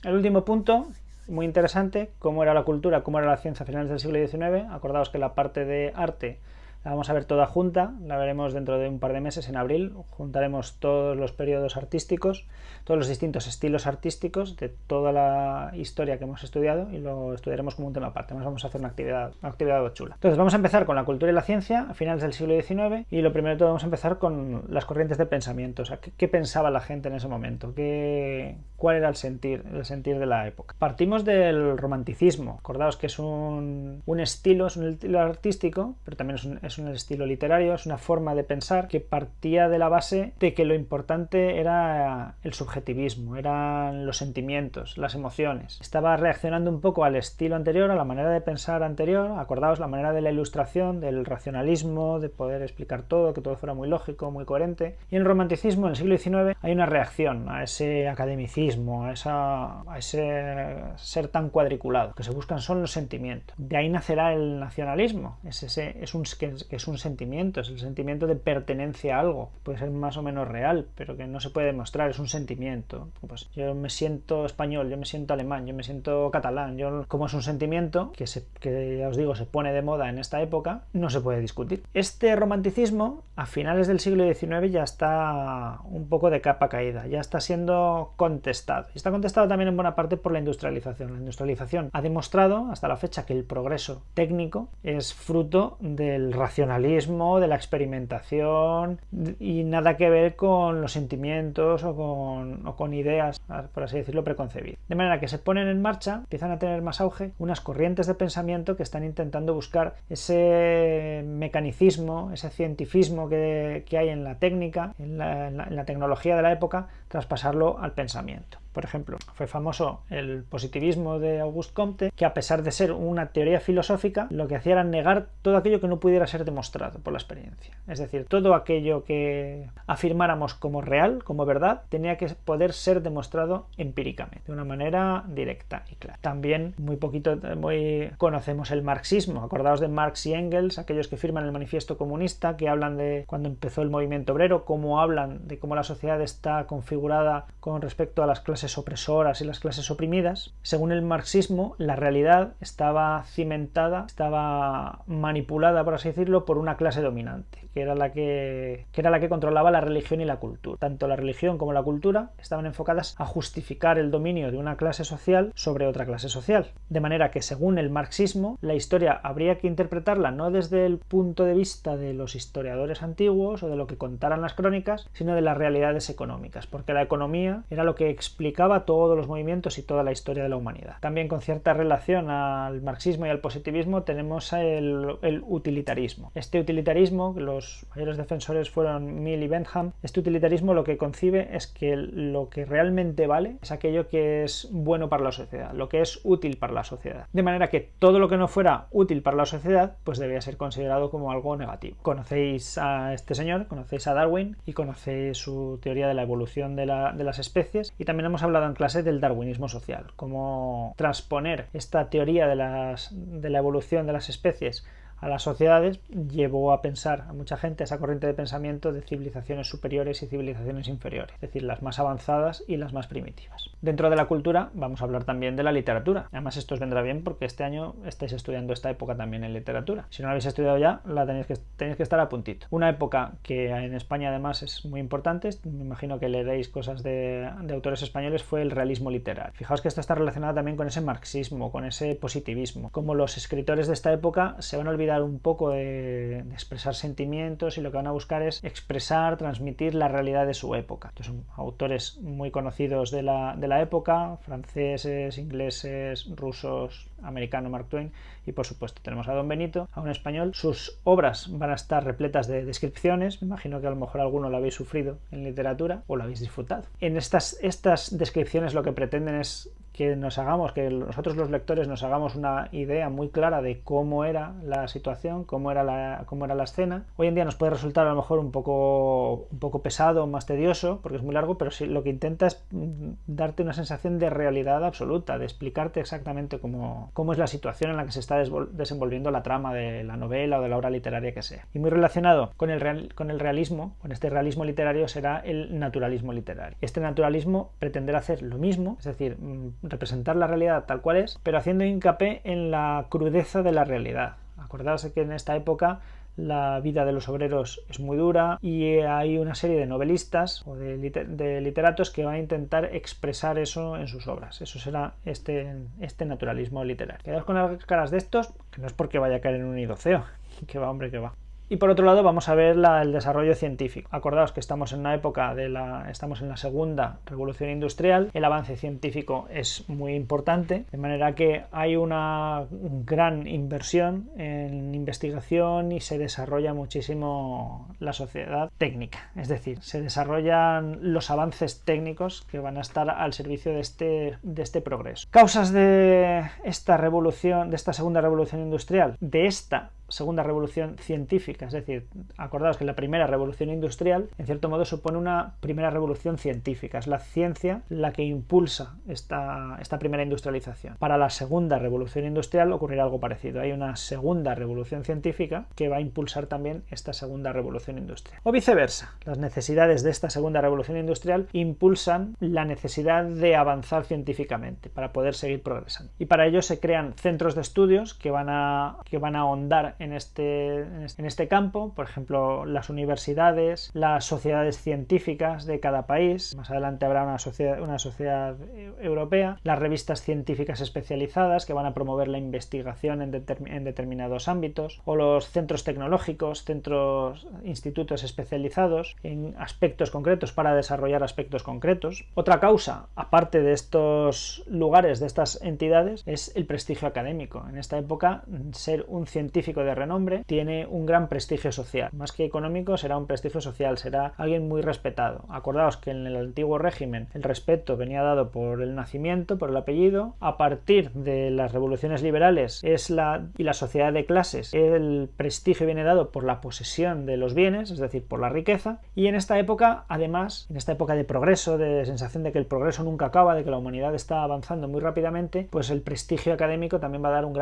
El último punto, muy interesante, cómo era la cultura, cómo era la ciencia a finales del siglo XIX. Acordaos que la parte de arte la vamos a ver toda junta, la veremos dentro de un par de meses, en abril. Juntaremos todos los periodos artísticos, todos los distintos estilos artísticos de toda la historia que hemos estudiado y lo estudiaremos como un tema aparte. Además vamos a hacer una actividad chula. Entonces vamos a empezar con la cultura y la ciencia a finales del siglo XIX y lo primero de todo vamos a empezar con las corrientes de pensamiento. O sea, ¿qué pensaba la gente en ese momento? ¿Cuál era el sentir de la época? Partimos del romanticismo. Acordaos que es un estilo artístico, pero también es un estilo literario, es una forma de pensar que partía de la base de que lo importante era el subjetivismo, eran los sentimientos, las emociones. Estaba reaccionando un poco al estilo anterior, a la manera de pensar anterior. Acordaos la manera de la ilustración, del racionalismo, de poder explicar todo, que todo fuera muy lógico, muy coherente. Y en el romanticismo, en el siglo XIX, hay una reacción a ese academicismo, a ese ser tan cuadriculado. Lo que se buscan son los sentimientos. De ahí nacerá el nacionalismo. Es un sentimiento, es el sentimiento de pertenencia a algo. Puede ser más o menos real, pero que no se puede demostrar, es un sentimiento. Pues yo me siento español, yo me siento alemán, yo me siento catalán. Como es un sentimiento que ya os digo se pone de moda en esta época, no se puede discutir. Este romanticismo a finales del siglo XIX ya está un poco de capa caída, ya está siendo contestado. Y está contestado también en buena parte por la industrialización. La industrialización ha demostrado hasta la fecha que el progreso técnico es fruto del racionalismo, de la experimentación y nada que ver con los sentimientos o con ideas, por así decirlo, preconcebidas. De manera que se ponen en marcha, empiezan a tener más auge unas corrientes de pensamiento que están intentando buscar ese mecanicismo, ese cientifismo que hay en la técnica, en la tecnología de la época, traspasarlo al pensamiento. Por ejemplo, fue famoso el positivismo de Auguste Comte, que a pesar de ser una teoría filosófica, lo que hacía era negar todo aquello que no pudiera ser demostrado por la experiencia. Es decir, todo aquello que afirmáramos como real, como verdad, tenía que poder ser demostrado empíricamente, de una manera directa y clara. También muy conocemos el marxismo. Acordaos de Marx y Engels, aquellos que firman el manifiesto comunista, que hablan de cuando empezó el movimiento obrero, cómo hablan de cómo la sociedad está configurada con respecto a las clases opresoras y las clases oprimidas. Según el marxismo, la realidad estaba cimentada, estaba manipulada, por así decirlo, por una clase dominante, que era la que controlaba la religión y la cultura. Tanto la religión como la cultura estaban enfocadas a justificar el dominio de una clase social sobre otra clase social. De manera que, según el marxismo, la historia habría que interpretarla no desde el punto de vista de los historiadores antiguos o de lo que contaran las crónicas, sino de las realidades económicas, porque la economía era lo que explicaba todos los movimientos y toda la historia de la humanidad. También con cierta relación al marxismo y al positivismo tenemos el utilitarismo. Este utilitarismo, los mayores defensores fueron Mill y Bentham, este utilitarismo lo que concibe es que lo que realmente vale es aquello que es bueno para la sociedad, lo que es útil para la sociedad. De manera que todo lo que no fuera útil para la sociedad pues debía ser considerado como algo negativo. Conocéis a este señor, conocéis a Darwin y conocéis su teoría de la evolución de las especies, y también hemos hablado en clase del darwinismo social, cómo transponer esta teoría de la evolución de las especies a las sociedades llevó a pensar a mucha gente esa corriente de pensamiento de civilizaciones superiores y civilizaciones inferiores, es decir, las más avanzadas y las más primitivas. Dentro de la cultura vamos a hablar también de la literatura. Además esto os vendrá bien porque este año estáis estudiando esta época también en literatura. Si no la habéis estudiado ya, tenéis que estar a puntito. Una época que en España además es muy importante, me imagino que leeréis cosas de autores españoles, fue el realismo literario. Fijaos que esto está relacionado también con ese marxismo, con ese positivismo. Como los escritores de esta época se van a olvidar un poco de expresar sentimientos y lo que van a buscar es expresar, transmitir la realidad de su época. Estos son autores muy conocidos de la época, franceses, ingleses, rusos, americano Mark Twain, y por supuesto tenemos a Don Benito, a un español. Sus obras van a estar repletas de descripciones, me imagino que a lo mejor alguno lo habéis sufrido en literatura o lo habéis disfrutado. En estas descripciones lo que pretenden es que nosotros los lectores nos hagamos una idea muy clara de cómo era la situación, cómo era la escena. Hoy en día nos puede resultar a lo mejor un poco pesado, más tedioso, porque es muy largo, pero sí, lo que intenta es darte una sensación de realidad absoluta, de explicarte exactamente cómo es la situación en la que se está desenvolviendo la trama de la novela o de la obra literaria que sea. Y muy relacionado con el realismo, con este realismo literario, será el naturalismo literario. Este naturalismo pretenderá hacer lo mismo, es decir, representar la realidad tal cual es, pero haciendo hincapié en la crudeza de la realidad. Acordaos que en esta época la vida de los obreros es muy dura y hay una serie de novelistas o de literatos que van a intentar expresar eso en sus obras. Eso será este naturalismo literario. Quedaos con las caras de estos, que no es porque vaya a caer en un idoceo, que va, hombre, que va. Y por otro lado vamos a ver el desarrollo científico. Acordaos que estamos en una época estamos en la segunda revolución industrial, el avance científico es muy importante, de manera que hay una gran inversión en investigación y se desarrolla muchísimo la sociedad técnica, es decir, se desarrollan los avances técnicos que van a estar al servicio de este progreso. Causas de esta revolución, de esta segunda revolución industrial, de esta segunda revolución científica, es decir, acordaos que la primera revolución industrial en cierto modo supone una primera revolución científica, es la ciencia la que impulsa esta primera industrialización. Para la segunda revolución industrial ocurrirá algo parecido, hay una segunda revolución científica que va a impulsar también esta segunda revolución industrial. O viceversa, las necesidades de esta segunda revolución industrial impulsan la necesidad de avanzar científicamente para poder seguir progresando. Y para ello se crean centros de estudios que van a ahondar en este campo, por ejemplo, las universidades, las sociedades científicas de cada país, más adelante habrá una sociedad europea, las revistas científicas especializadas que van a promover la investigación en determinados ámbitos, o los centros tecnológicos, institutos especializados en aspectos concretos para desarrollar aspectos concretos. Otra causa, aparte de estos lugares, de estas entidades, es el prestigio académico. En esta época, ser un científico de renombre tiene un gran prestigio social. Más que económico, será un prestigio social, será alguien muy respetado. Acordaos que en el antiguo régimen el respeto venía dado por el nacimiento, por el apellido. A partir de las revoluciones liberales y la sociedad de clases, el prestigio viene dado por la posesión de los bienes, es decir, por la riqueza. Y en esta época, además, en esta época de progreso, de sensación de que el progreso nunca acaba, de que la humanidad está avanzando muy rápidamente, pues el prestigio académico también va a dar un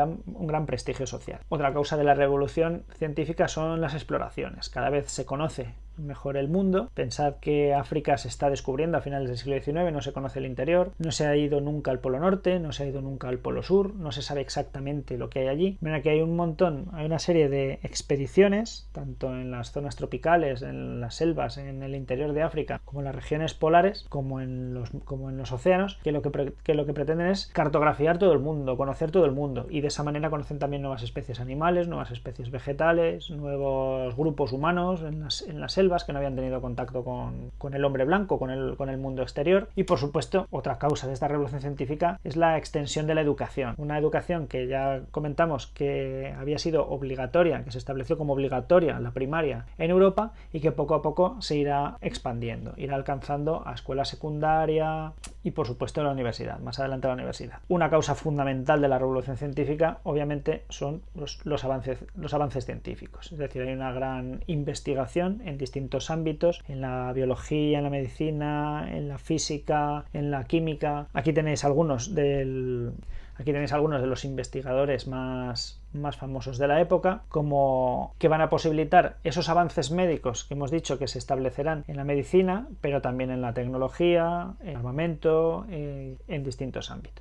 gran prestigio social. Otra causa de la revolución científica son las exploraciones. Cada vez se conoce mejor el mundo. Pensad que África se está descubriendo a finales del siglo XIX, no se conoce el interior, no se ha ido nunca al Polo Norte, no se ha ido nunca al Polo Sur, no se sabe exactamente lo que hay allí. Mira que hay una serie de expediciones, tanto en las zonas tropicales, en las selvas, en el interior de África, como en las regiones polares, como en los océanos, que lo que pretenden es cartografiar todo el mundo, conocer todo el mundo, y de esa manera conocen también nuevas especies animales, nuevas especies vegetales, nuevos grupos humanos en las selvas que no habían tenido contacto con el hombre blanco, con el mundo exterior. Y por supuesto, otra causa de esta revolución científica es la extensión de la educación. Una educación que ya comentamos que había sido obligatoria, que se estableció como obligatoria la primaria en Europa y que poco a poco se irá expandiendo, irá alcanzando a escuela secundaria y por supuesto la universidad, más adelante la universidad. Una causa fundamental de la revolución científica obviamente son los avances científicos, es decir, hay una gran investigación en distintos ámbitos, en la biología, en la medicina, en la física, en la química. Aquí tenéis algunos de los investigadores más famosos de la época, como que van a posibilitar esos avances médicos que hemos dicho que se establecerán en la medicina, pero también en la tecnología, en el armamento, en distintos ámbitos.